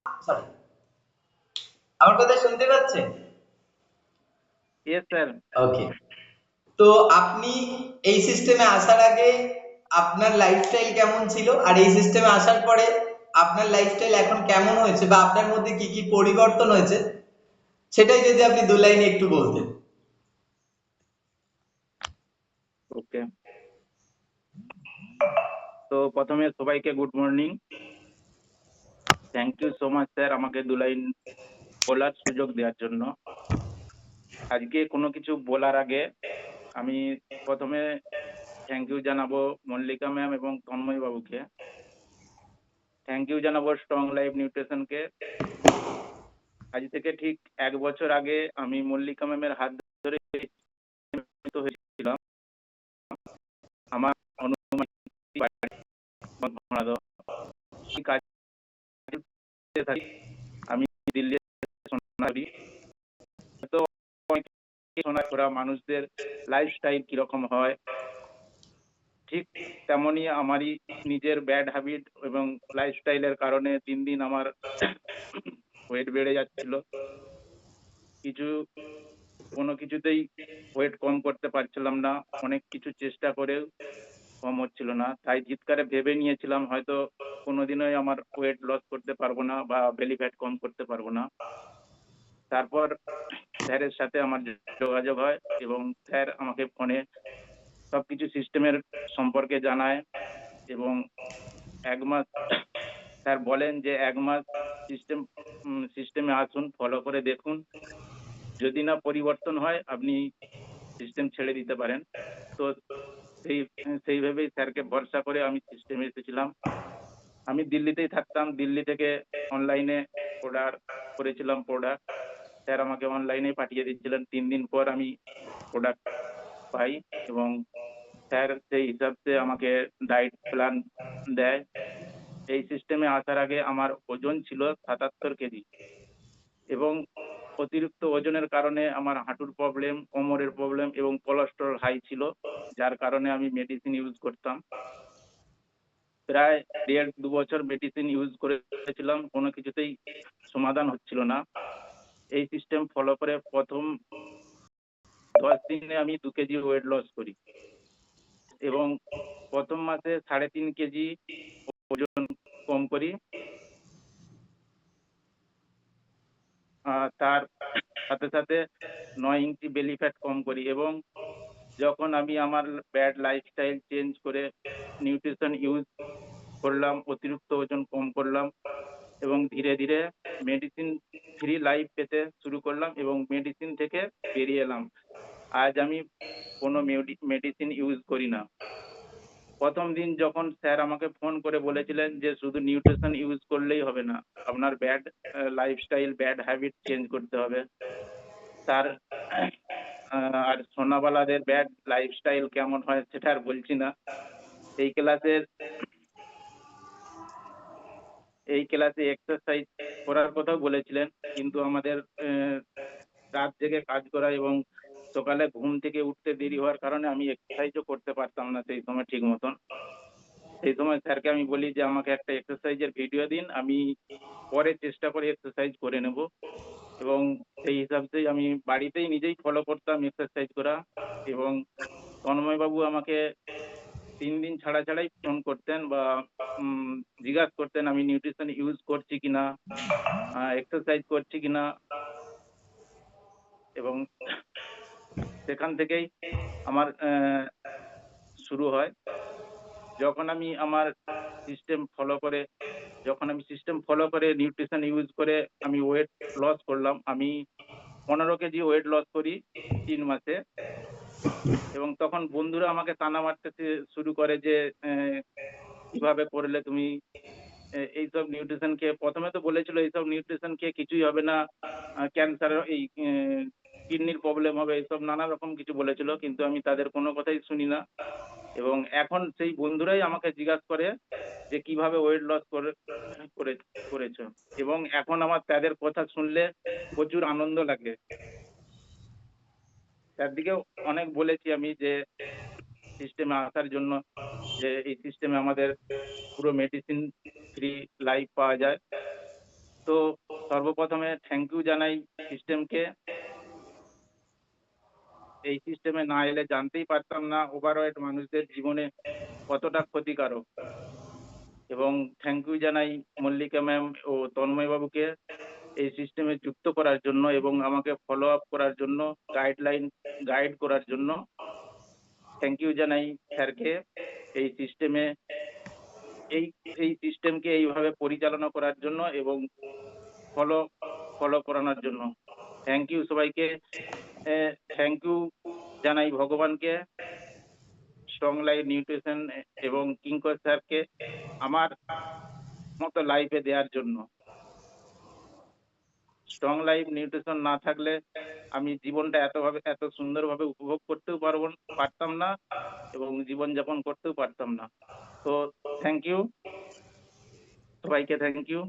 Sorry, আমার কথা শুনতে পাচ্ছেন? Yes sir. ওকে। তো আপনি এই সিস্টেমে আসার আগে আপনার লাইফস্টাইল কেমন ছিল, আর এই সিস্টেমে আসার পরে আপনার লাইফস্টাইল এখন কেমন হয়েছে, বা আপনার মধ্যে কি কি পরিবর্তন হয়েছে, সেটাই যদি আপনি দু লাইনে একটু বলতেন। ওকে, তো প্রথমে সবাইকে good morning. Thank you so much sir আমাকে 2 লাইন বলার সুযোগ দেওয়ার জন্য। আজকে কোনো কিছু বলার আগে আমি প্রথমে থ্যাংক ইউ জানাবো মল্লিকা ম্যাম এবং তন্ময় বাবুকে। থ্যাংক ইউ জানাবো স্ট্রং লাইফ নিউট্রিশনকে। আজ থেকে ঠিক 1 বছর আগে আমি মল্লিকা ম্যামের হাত ধরে নির্মিত হয়েছিলাম। আমার অনুমান কাজ থাকি আমি দিল্লি সোনারি, তো শোনা করা মানুষদের লাইফস্টাইল কিরকম হয়, ঠিক তেমনই আমারই নিজের ব্যাড হ্যাবিট এবং লাইফস্টাইলের কারণে দিন দিন আমার ওয়েট বেড়ে যাচ্ছিল। কোনো কিছুতেই ওয়েট কম করতে পারছিলাম না, অনেক কিছু চেষ্টা করেও কম হচ্ছিল না। তাই চিৎকারে ভেবে নিয়েছিলাম হয়তো কোনোদিনই আমার ওয়েট লস করতে পারবো না বা বেলি ফ্যাট কম করতে পারবো না। তারপর স্যারের সাথে আমার যোগাযোগ হয় এবং স্যার আমাকে ফোনে সবকিছু সিস্টেমের সম্পর্কে জানায় এবং 1 মাস স্যার বলেন যে 1 মাস সিস্টেমে আসুন, ফলো করে দেখুন, যদি না পরিবর্তন হয় আপনি সিস্টেম ছেড়ে দিতে পারেন। তো সেইভাবেই স্যারকে ভরসা করে আমি সিস্টেমে এসেছিলাম। আমি দিল্লিতেই থাকতাম, দিল্লি থেকে অনলাইনে অর্ডার করেছিলাম প্রোডাক্ট। স্যার আমাকে অনলাইনে পাঠিয়ে দিচ্ছিলেন, 3 দিন পর আমি প্রোডাক্ট পাই এবং স্যার সেই হিসাবে আমাকে ডায়েট প্ল্যান দেয়। এই সিস্টেমে আসার আগে আমার ওজন ছিল 77 কেজি এবং অতিরিক্ত ওজনের কারণে আমার হাঁটুর প্রবলেম, কোমরের প্রবলেম এবং কোলেস্টেরল হাই ছিল, যার কারণে আমি মেডিসিন ইউজ করতাম। প্রায় 1.5-2 বছর মেডিসিন ইউজ করেছিলাম, কোনো কিছুতেই সমাধান হচ্ছিল না। এই সিস্টেম ফলো করে প্রথম 10 দিনে আমি 2 কেজি ওয়েট লস করি এবং প্রথম মাসে 3.5 কেজি ওজন কম করি। তার সাথে সাথে 9 ইঞ্চি বেলি ফ্যাট কম করি এবং যখন আমি আমার ব্যাড লাইফস্টাইল চেঞ্জ করে নিউট্রিশন ইউজ করলাম, অতিরিক্ত ওজন কম করলাম এবং ধীরে ধীরে মেডিসিন ফ্রি লাইফ পেতে শুরু করলাম এবং মেডিসিন থেকে বেরিয়ে এলাম। আজ আমি কোনো মেডিসিন ইউজ করি না। প্রথম দিন যখন স্যার আমাকে ফোন করে বলেছিলেন যে শুধু নিউট্রিশন ইউজ করলেই হবে না, আপনার bad lifestyle, bad habit change করতে হবে। তার আর সোনাবালাদের ব্যাড লাইফস্টাইল কেমন হয় সেটা আর বলছি না। এই ক্লাসে এক্সারসাইজ করার কথাও বলেছিলেন, কিন্তু আমাদের রাত জেগে কাজ করা এবং সকালে ঘুম থেকে উঠতে দেরি হওয়ার কারণে আমি এক্সারসাইজও করতে পারতাম না সেই সময় ঠিক মতন। সেই সময় স্যারকে আমি বলি যে আমাকে একটা এক্সারসাইজের ভিডিও দিন, আমি পরে চেষ্টা করে এক্সারসাইজ করে নেব এবং সেই হিসাবেই আমি বাড়িতেই নিজেই ফলো করতাম এক্সারসাইজ করা। এবং তন্ময়বাবু আমাকে 3 দিন ছাড়া ছাড়াই ফোন করতেন বা জিজ্ঞাসা করতেন আমি নিউট্রিশন ইউজ করছি কিনা, এক্সারসাইজ করছি কিনা, এবং সেখান থেকেই আমার শুরু হয়। যখন আমি সিস্টেম ফলো করে নিউট্রিশন ইউজ করে আমি ওয়েট লস করলাম, আমি 15 কেজি ওয়েট লস করি 3 মাসে। এবং তখন বন্ধুরা আমাকে তানা মারতে শুরু করে যে কিভাবে করলে তুমি এইসব নিউট্রিশন খেয়ে, প্রথমে তো বলেছিল এইসব নিউট্রিশন খেয়ে কিছুই হবে না, ক্যান্সার, এই কিডনির প্রবলেম হবে, এইসব নানা রকম কিছু বলেছিল, কিন্তু আমি তাদের কোনো কথাই শুনি না। এবং এখন সেই বন্ধুরাই আমাকে জিজ্ঞাসা করে যে কিভাবে ওয়েট লস করেছো, এবং এখন আমার তাদের কথা শুনলে প্রচুর আনন্দ লাগে। তার দিকেও অনেক বলেছি আমি যে সিস্টেমে আসার জন্য, যে এই সিস্টেমে আমাদের পুরো মেডিসিন ফ্রি লাইফ পাওয়া যায়। তো সর্বপ্রথমে থ্যাংক ইউ জানাই সিস্টেমকে। এই সিস্টেমে না এলে জানতেই পারতাম না ওভারওয়েট মানুষদের জীবনে কতটা ক্ষতিকারক। এবং থ্যাংক ইউ জানাই মল্লিকা ম্যাম ও তন্ময় বাবুকে এই সিস্টেমে যুক্ত করার জন্য এবং আমাকে ফলো আপ করার জন্য, গাইড করার জন্য। থ্যাংক ইউ জানাই স্যারকে এই সিস্টেমে এই এই সিস্টেমকে এইভাবে পরিচালনা করার জন্য এবং ফলো ফলো করানোর জন্য। থ্যাংক ইউ সবাইকে। থ্যাংক ইউ জানাই ভগবানকে, স্ট্রং লাইফ নিউট্রিশন এবং কিঙ্কর স্যারকে আমার মতো লাইফে দেওয়ার জন্য। স্ট্রং লাইফ নিউট্রিশন না থাকলে আমি জীবনটা এত সুন্দরভাবে উপভোগ করতেও পারতাম না এবং জীবনযাপন করতেও পারতাম না। তো থ্যাংক ইউ সবাইকে, থ্যাংক ইউ।